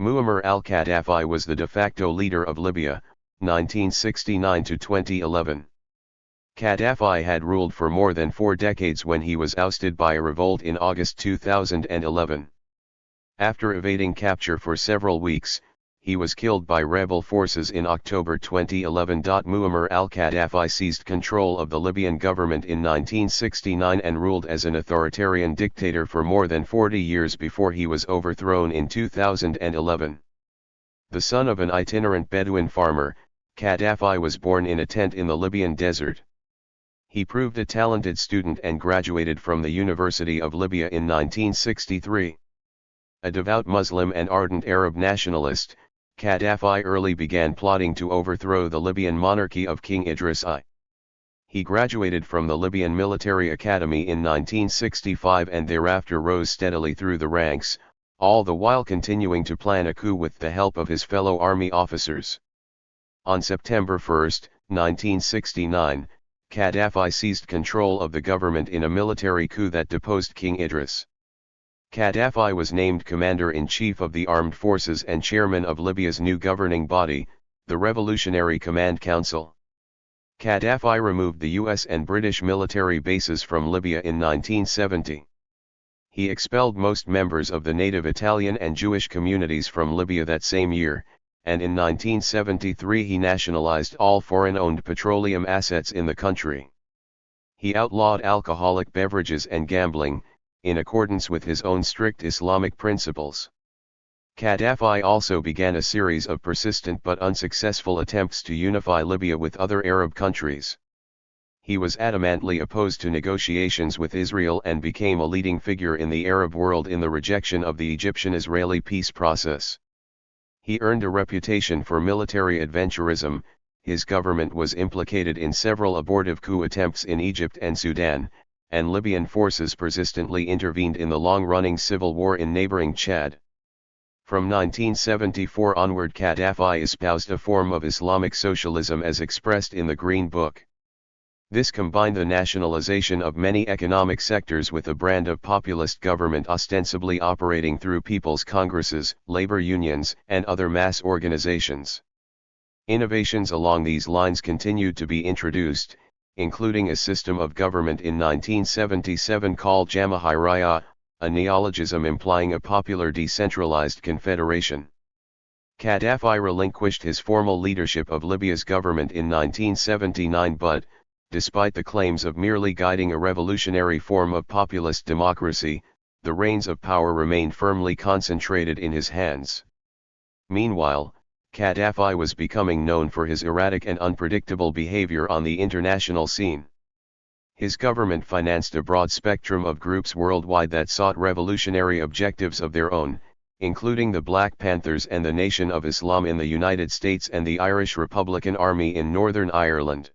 Muammar al-Gaddafi was the de facto leader of Libya, 1969 to 2011. Gaddafi had ruled for more than 4 decades when he was ousted by a revolt in August 2011. After evading capture for several weeks, he was killed by rebel forces in October 2011. Muammar al-Gaddafi seized control of the Libyan government in 1969 and ruled as an authoritarian dictator for more than 40 years before he was overthrown in 2011. The son of an itinerant Bedouin farmer, Gaddafi was born in a tent in the Libyan desert. He proved a talented student and graduated from the University of Libya in 1963. A devout Muslim and ardent Arab nationalist, Gaddafi early began plotting to overthrow the Libyan monarchy of King Idris I. He graduated from the Libyan Military Academy in 1965 and thereafter rose steadily through the ranks, all the while continuing to plan a coup with the help of his fellow army officers. On September 1, 1969, Gaddafi seized control of the government in a military coup that deposed King Idris. Gaddafi was named Commander-in-Chief of the Armed Forces and Chairman of Libya's new governing body, the Revolutionary Command Council. Gaddafi removed the US and British military bases from Libya in 1970. He expelled most members of the native Italian and Jewish communities from Libya that same year, and in 1973 he nationalized all foreign-owned petroleum assets in the country. He outlawed alcoholic beverages and gambling, in accordance with his own strict Islamic principles. Gaddafi also began a series of persistent but unsuccessful attempts to unify Libya with other Arab countries. He was adamantly opposed to negotiations with Israel and became a leading figure in the Arab world in the rejection of the Egyptian-Israeli peace process. He earned a reputation for military adventurism. His government was implicated in several abortive coup attempts in Egypt and Sudan, and Libyan forces persistently intervened in the long-running civil war in neighboring Chad. From 1974 onward, Gaddafi espoused a form of Islamic socialism as expressed in the Green Book. This combined the nationalization of many economic sectors with a brand of populist government ostensibly operating through people's congresses, labor unions, and other mass organizations. Innovations along these lines continued to be introduced, including a system of government in 1977 called Jamahiriya, a neologism implying a popular decentralized confederation. Gaddafi relinquished his formal leadership of Libya's government in 1979 but, despite the claims of merely guiding a revolutionary form of populist democracy, the reins of power remained firmly concentrated in his hands. Meanwhile, Gaddafi was becoming known for his erratic and unpredictable behavior on the international scene. His government financed a broad spectrum of groups worldwide that sought revolutionary objectives of their own, including the Black Panthers and the Nation of Islam in the United States and the Irish Republican Army in Northern Ireland.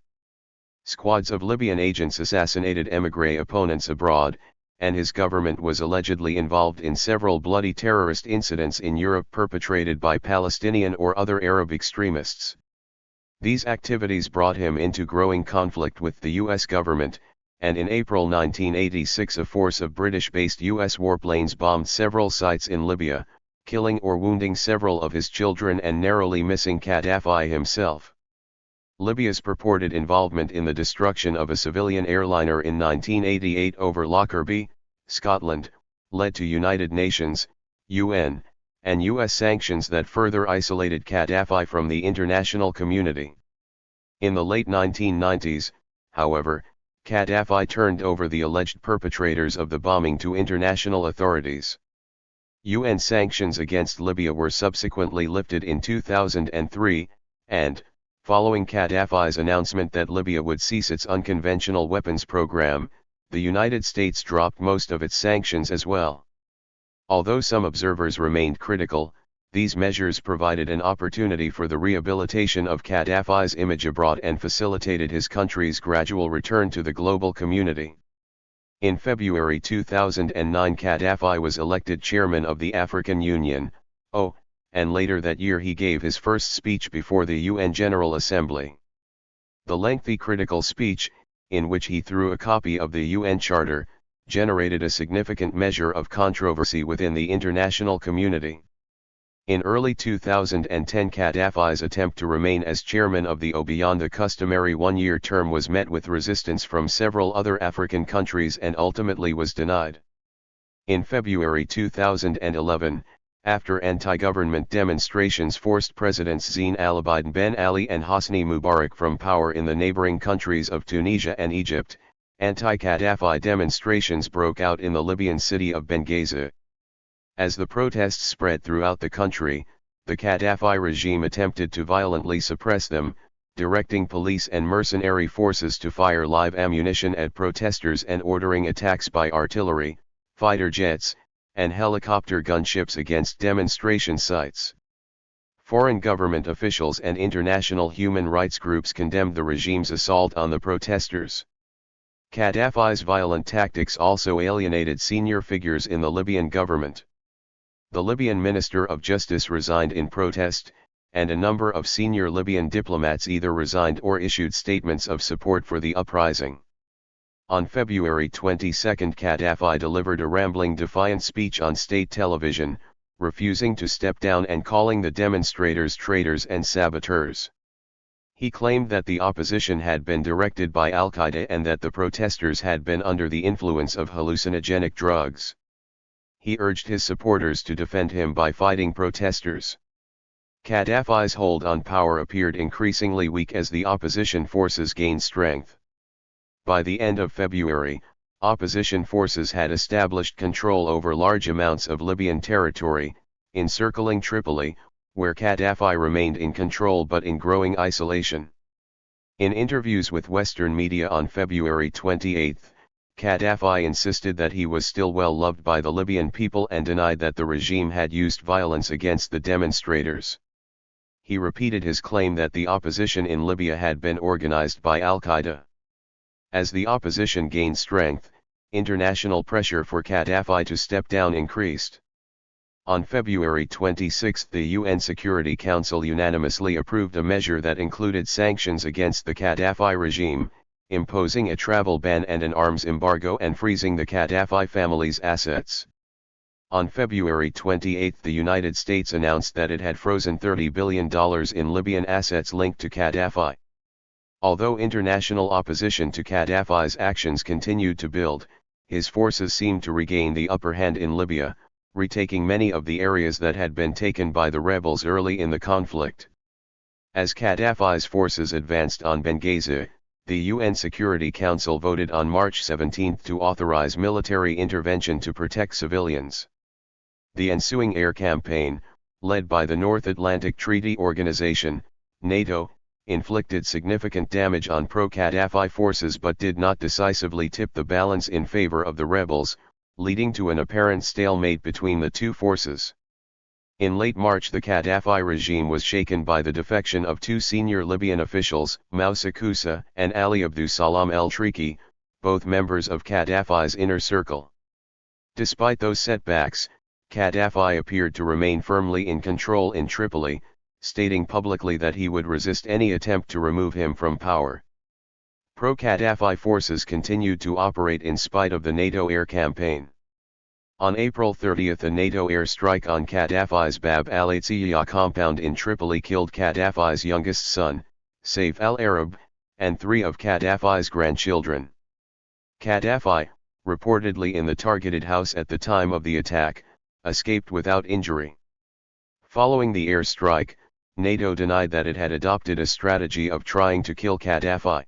Squads of Libyan agents assassinated émigré opponents abroad, and his government was allegedly involved in several bloody terrorist incidents in Europe perpetrated by Palestinian or other Arab extremists. These activities brought him into growing conflict with the U.S. government, and in April 1986 a force of British-based U.S. warplanes bombed several sites in Libya, killing or wounding several of his children and narrowly missing Gaddafi himself. Libya's purported involvement in the destruction of a civilian airliner in 1988 over Lockerbie, Scotland, led to United Nations, UN, and US sanctions that further isolated Gaddafi from the international community. In the late 1990s, however, Gaddafi turned over the alleged perpetrators of the bombing to international authorities. UN sanctions against Libya were subsequently lifted in 2003, and, following Gaddafi's announcement that Libya would cease its unconventional weapons program, the United States dropped most of its sanctions as well. Although some observers remained critical, these measures provided an opportunity for the rehabilitation of Gaddafi's image abroad and facilitated his country's gradual return to the global community. In February 2009, Gaddafi was elected chairman of the African Union, and later that year he gave his first speech before the UN General Assembly. The lengthy critical speech, in which he threw a copy of the UN Charter, generated a significant measure of controversy within the international community. In early 2010, Gaddafi's attempt to remain as chairman of the O beyond the customary one-year term was met with resistance from several other African countries and ultimately was denied. In February 2011, after anti-government demonstrations forced Presidents Zine Al Abidine Ben Ali and Hosni Mubarak from power in the neighboring countries of Tunisia and Egypt, anti-Gaddafi demonstrations broke out in the Libyan city of Benghazi. As the protests spread throughout the country, the Gaddafi regime attempted to violently suppress them, directing police and mercenary forces to fire live ammunition at protesters and ordering attacks by artillery, fighter jets, and helicopter gunships against demonstration sites. Foreign government officials and international human rights groups condemned the regime's assault on the protesters. Gaddafi's violent tactics also alienated senior figures in the Libyan government. The Libyan Minister of Justice resigned in protest, and a number of senior Libyan diplomats either resigned or issued statements of support for the uprising. On February 22, Gaddafi delivered a rambling defiant speech on state television, refusing to step down and calling the demonstrators traitors and saboteurs. He claimed that the opposition had been directed by al-Qaeda and that the protesters had been under the influence of hallucinogenic drugs. He urged his supporters to defend him by fighting protesters. Gaddafi's hold on power appeared increasingly weak as the opposition forces gained strength. By the end of February, opposition forces had established control over large amounts of Libyan territory, encircling Tripoli, where Gaddafi remained in control but in growing isolation. In interviews with Western media on February 28, Gaddafi insisted that he was still well loved by the Libyan people and denied that the regime had used violence against the demonstrators. He repeated his claim that the opposition in Libya had been organized by al-Qaeda. As the opposition gained strength, international pressure for Gaddafi to step down increased. On February 26, the UN Security Council unanimously approved a measure that included sanctions against the Gaddafi regime, imposing a travel ban and an arms embargo and freezing the Gaddafi family's assets. On February 28, the United States announced that it had frozen $30 billion in Libyan assets linked to Gaddafi. Although international opposition to Gaddafi's actions continued to build, his forces seemed to regain the upper hand in Libya, retaking many of the areas that had been taken by the rebels early in the conflict. As Gaddafi's forces advanced on Benghazi, the UN Security Council voted on March 17 to authorize military intervention to protect civilians. The ensuing air campaign, led by the North Atlantic Treaty Organization, NATO, inflicted significant damage on pro-Gaddafi forces but did not decisively tip the balance in favor of the rebels, leading to an apparent stalemate between the two forces. In late March, the Gaddafi regime was shaken by the defection of two senior Libyan officials, Moussa Koussa and Ali Abdusalam el-Triki, both members of Gaddafi's inner circle. Despite those setbacks, Gaddafi appeared to remain firmly in control in Tripoli, stating publicly that he would resist any attempt to remove him from power. Pro-Gaddafi forces continued to operate in spite of the NATO air campaign. On April 30, a NATO airstrike on Gaddafi's Bab al-Atiyah compound in Tripoli killed Gaddafi's youngest son, Saif al-Arab, and 3 of Gaddafi's grandchildren. Gaddafi, reportedly in the targeted house at the time of the attack, escaped without injury. Following the airstrike, NATO denied that it had adopted a strategy of trying to kill Gaddafi.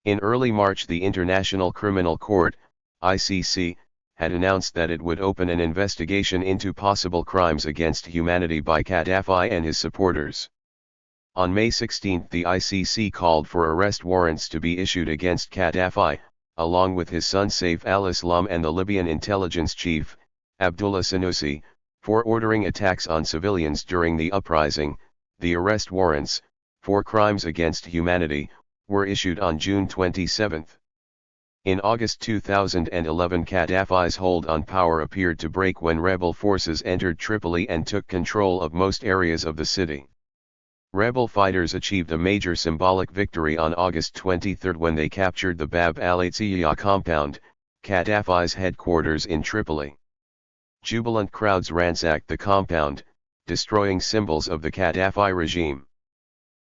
In early March, the International Criminal Court, ICC, had announced that it would open an investigation into possible crimes against humanity by Gaddafi and his supporters. On May 16, the ICC called for arrest warrants to be issued against Gaddafi, along with his son Saif al-Islam and the Libyan intelligence chief, Abdullah Sanusi, for ordering attacks on civilians during the uprising. The arrest warrants, for crimes against humanity, were issued on June 27. In August 2011, Gaddafi's hold on power appeared to break when rebel forces entered Tripoli and took control of most areas of the city. Rebel fighters achieved a major symbolic victory on August 23 when they captured the Bab al-Atiyah compound, Gaddafi's headquarters in Tripoli. Jubilant crowds ransacked the compound, destroying symbols of the Gaddafi regime.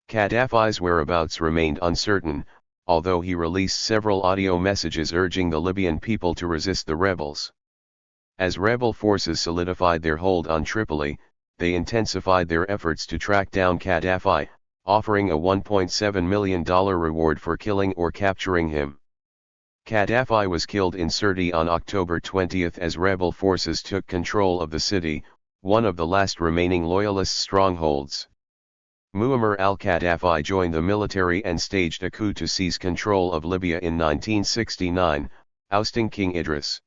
Gaddafi's whereabouts remained uncertain, although he released several audio messages urging the Libyan people to resist the rebels. As rebel forces solidified their hold on Tripoli, they intensified their efforts to track down Gaddafi, offering a $1.7 million reward for killing or capturing him. Gaddafi was killed in Sirte on October 20 as rebel forces took control of the city, one of the last remaining loyalist strongholds. Muammar al-Gaddafi joined the military and staged a coup to seize control of Libya in 1969, ousting King Idris.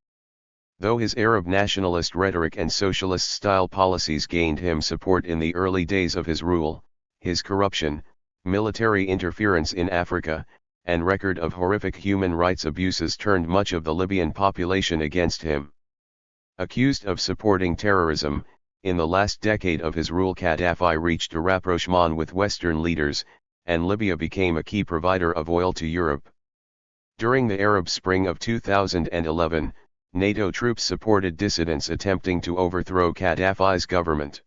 Though his Arab nationalist rhetoric and socialist-style policies gained him support in the early days of his rule, his corruption, military interference in Africa, and record of horrific human rights abuses turned much of the Libyan population against him. Accused of supporting terrorism, in the last decade of his rule Gaddafi reached a rapprochement with Western leaders, and Libya became a key provider of oil to Europe. During the Arab Spring of 2011, NATO troops supported dissidents attempting to overthrow Gaddafi's government.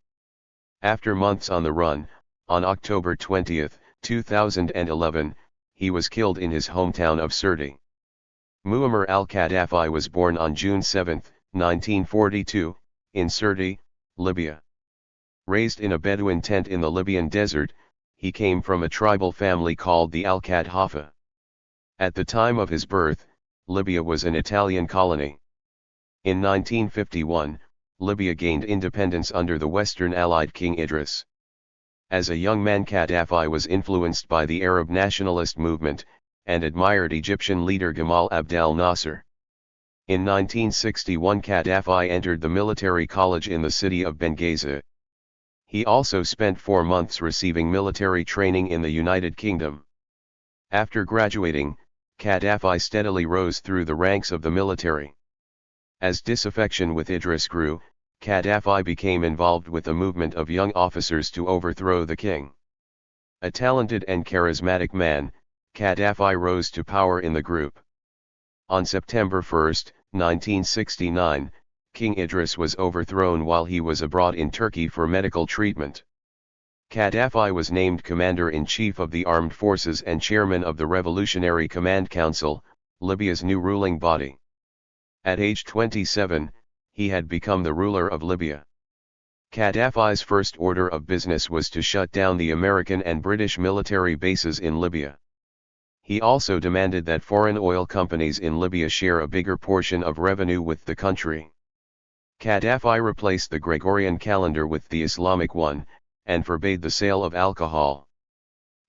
After months on the run, on October 20, 2011, he was killed in his hometown of Sirte. Muammar al-Gaddafi was born on June 7, 1942, in Sirte, Libya. Raised in a Bedouin tent in the Libyan desert, he came from a tribal family called the al-Gaddafi. At the time of his birth, Libya was an Italian colony. In 1951, Libya gained independence under the Western Allied King Idris. As a young man Gaddafi was influenced by the Arab nationalist movement, and admired Egyptian leader Gamal Abdel Nasser. In 1961 Gaddafi entered the military college in the city of Benghazi. He also spent 4 months receiving military training in the United Kingdom. After graduating, Gaddafi steadily rose through the ranks of the military. As disaffection with Idris grew, Gaddafi became involved with a movement of young officers to overthrow the king. A talented and charismatic man, Gaddafi rose to power in the group. On September 1, 1969, King Idris was overthrown while he was abroad in Turkey for medical treatment. Gaddafi was named Commander-in-Chief of the Armed Forces and Chairman of the Revolutionary Command Council, Libya's new ruling body. At age 27, he had become the ruler of Libya. Gaddafi's first order of business was to shut down the American and British military bases in Libya. He also demanded that foreign oil companies in Libya share a bigger portion of revenue with the country. Gaddafi replaced the Gregorian calendar with the Islamic one, and forbade the sale of alcohol.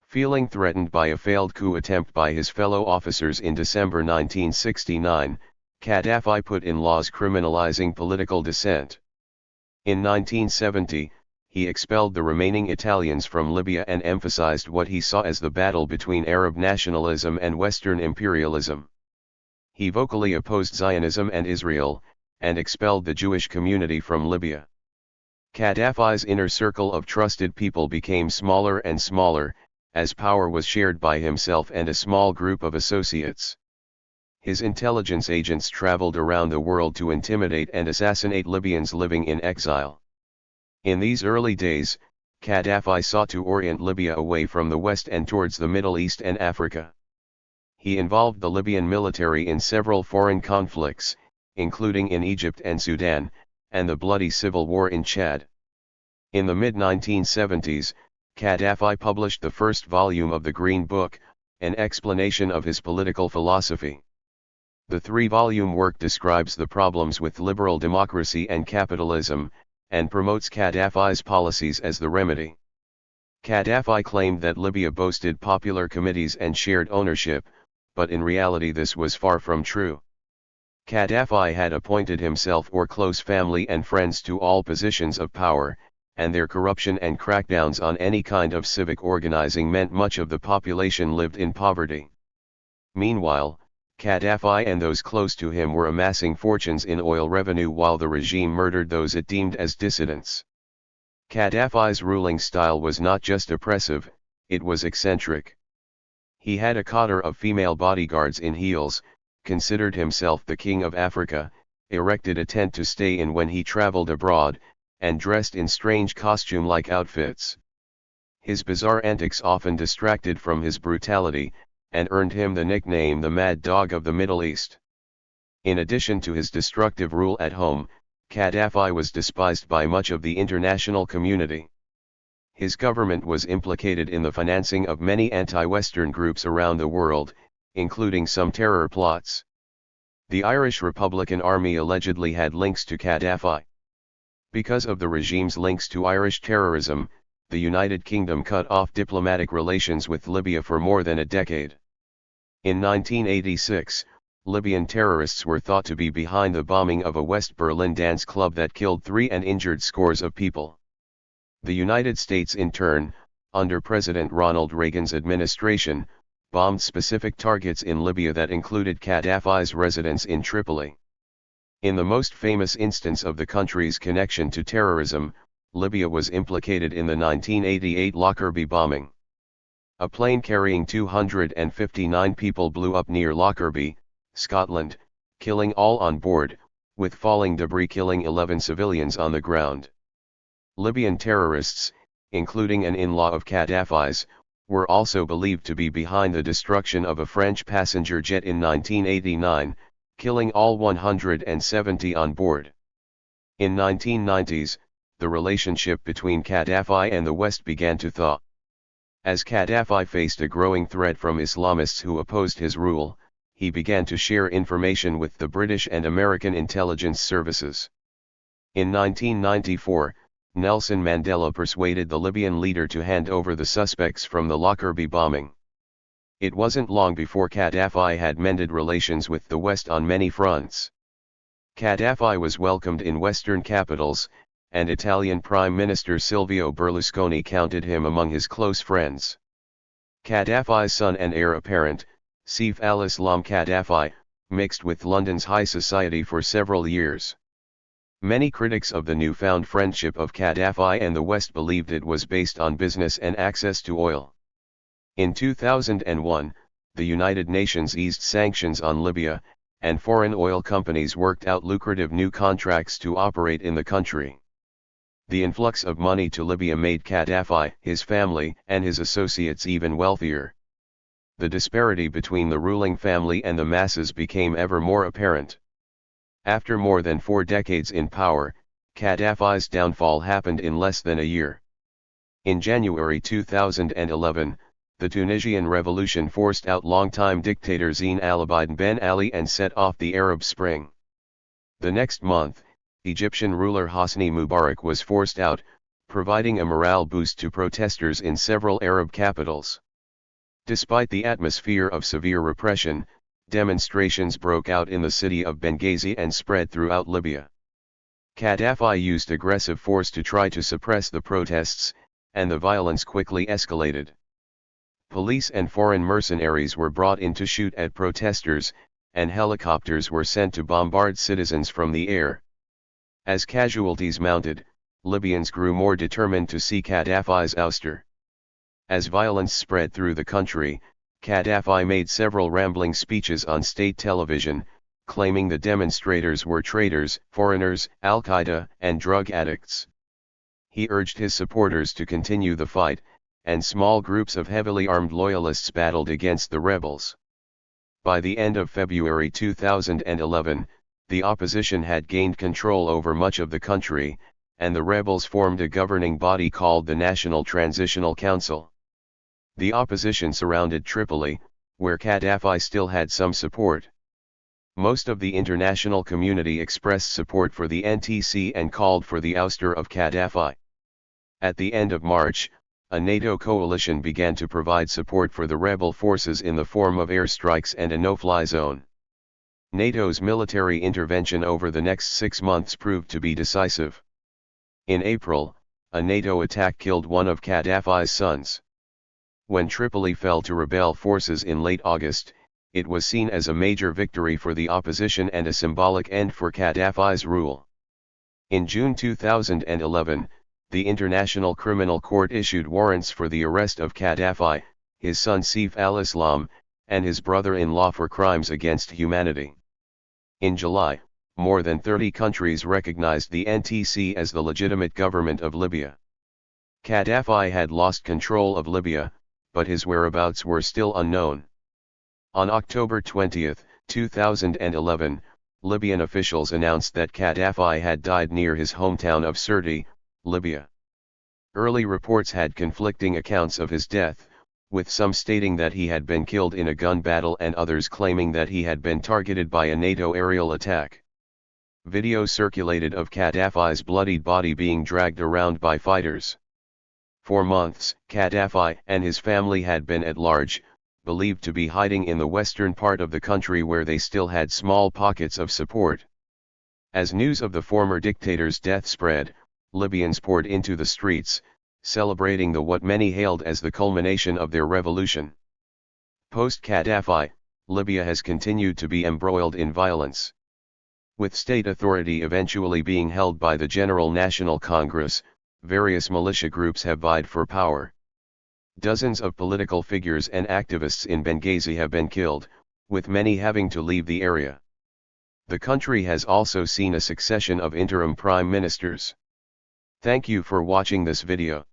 Feeling threatened by a failed coup attempt by his fellow officers in December 1969, Gaddafi put in laws criminalizing political dissent. In 1970, he expelled the remaining Italians from Libya and emphasized what he saw as the battle between Arab nationalism and Western imperialism. He vocally opposed Zionism and Israel, and expelled the Jewish community from Libya. Gaddafi's inner circle of trusted people became smaller and smaller, as power was shared by himself and a small group of associates. His intelligence agents traveled around the world to intimidate and assassinate Libyans living in exile. In these early days, Gaddafi sought to orient Libya away from the West and towards the Middle East and Africa. He involved the Libyan military in several foreign conflicts, including in Egypt and Sudan, and the bloody civil war in Chad. In the mid-1970s, Gaddafi published the first volume of the Green Book, an explanation of his political philosophy. The 3-volume work describes the problems with liberal democracy and capitalism, and promotes Gaddafi's policies as the remedy. Gaddafi claimed that Libya boasted popular committees and shared ownership, but in reality this was far from true. Gaddafi had appointed himself or close family and friends to all positions of power, and their corruption and crackdowns on any kind of civic organizing meant much of the population lived in poverty. Meanwhile, Gaddafi and those close to him were amassing fortunes in oil revenue while the regime murdered those it deemed as dissidents. Gaddafi's ruling style was not just oppressive, it was eccentric. He had a cadre of female bodyguards in heels, considered himself the king of Africa, erected a tent to stay in when he traveled abroad, and dressed in strange costume-like outfits. His bizarre antics often distracted from his brutality, and earned him the nickname the Mad Dog of the Middle East. In addition to his destructive rule at home, Gaddafi was despised by much of the international community. His government was implicated in the financing of many anti-Western groups around the world, including some terror plots. The Irish Republican Army allegedly had links to Gaddafi. Because of the regime's links to Irish terrorism, the United Kingdom cut off diplomatic relations with Libya for more than a decade. In 1986, Libyan terrorists were thought to be behind the bombing of a West Berlin dance club that killed 3 and injured scores of people. The United States in turn, under President Ronald Reagan's administration, bombed specific targets in Libya that included Gaddafi's residence in Tripoli. In the most famous instance of the country's connection to terrorism, Libya was implicated in the 1988 Lockerbie bombing. A plane carrying 259 people blew up near Lockerbie, Scotland, killing all on board, with falling debris killing 11 civilians on the ground. Libyan terrorists, including an in-law of Gaddafi's, were also believed to be behind the destruction of a French passenger jet in 1989, killing all 170 on board. In 1990s, the relationship between Gaddafi and the West began to thaw. As Gaddafi faced a growing threat from Islamists who opposed his rule, he began to share information with the British and American intelligence services. In 1994, Nelson Mandela persuaded the Libyan leader to hand over the suspects from the Lockerbie bombing. It wasn't long before Gaddafi had mended relations with the West on many fronts. Gaddafi was welcomed in Western capitals, and Italian Prime Minister Silvio Berlusconi counted him among his close friends. Gaddafi's son and heir apparent, Saif al-Islam Gaddafi, mixed with London's high society for several years. Many critics of the newfound friendship of Gaddafi and the West believed it was based on business and access to oil. In 2001, the United Nations eased sanctions on Libya, and foreign oil companies worked out lucrative new contracts to operate in the country. The influx of money to Libya made Gaddafi, his family, and his associates even wealthier. The disparity between the ruling family and the masses became ever more apparent. After more than 4 decades in power, Gaddafi's downfall happened in less than a year. In January 2011, the Tunisian revolution forced out longtime dictator Zine al-Abidine Ben Ali and set off the Arab Spring. The next month, Egyptian ruler Hosni Mubarak was forced out, providing a morale boost to protesters in several Arab capitals. Despite the atmosphere of severe repression, demonstrations broke out in the city of Benghazi and spread throughout Libya. Gaddafi used aggressive force to try to suppress the protests, and the violence quickly escalated. Police and foreign mercenaries were brought in to shoot at protesters, and helicopters were sent to bombard citizens from the air. As casualties mounted, Libyans grew more determined to see Gaddafi's ouster. As violence spread through the country, Gaddafi made several rambling speeches on state television, claiming the demonstrators were traitors, foreigners, al-Qaeda, and drug addicts. He urged his supporters to continue the fight, and small groups of heavily armed loyalists battled against the rebels. By the end of February 2011, the opposition had gained control over much of the country, and the rebels formed a governing body called the National Transitional Council. The opposition surrounded Tripoli, where Gaddafi still had some support. Most of the international community expressed support for the NTC and called for the ouster of Gaddafi. At the end of March, a NATO coalition began to provide support for the rebel forces in the form of airstrikes and a no-fly zone. NATO's military intervention over the next 6 months proved to be decisive. In April, a NATO attack killed one of Gaddafi's sons. When Tripoli fell to rebel forces in late August, it was seen as a major victory for the opposition and a symbolic end for Gaddafi's rule. In June 2011, the International Criminal Court issued warrants for the arrest of Gaddafi, his son Saif al-Islam, and his brother-in-law for crimes against humanity. In July, more than 30 countries recognized the NTC as the legitimate government of Libya. Gaddafi had lost control of Libya, but his whereabouts were still unknown. On October 20, 2011, Libyan officials announced that Gaddafi had died near his hometown of Sirte, Libya. Early reports had conflicting accounts of his death, with some stating that he had been killed in a gun battle and others claiming that he had been targeted by a NATO aerial attack. Video circulated of Gaddafi's bloodied body being dragged around by fighters. For months, Gaddafi and his family had been at large, believed to be hiding in the western part of the country where they still had small pockets of support. As news of the former dictator's death spread, Libyans poured into the streets, celebrating what many hailed as the culmination of their revolution. Post-Gaddafi, Libya has continued to be embroiled in violence. With state authority eventually being held by the General National Congress, various militia groups have vied for power. Dozens of political figures and activists in Benghazi have been killed, with many having to leave the area. The country has also seen a succession of interim prime ministers. Thank you for watching this video.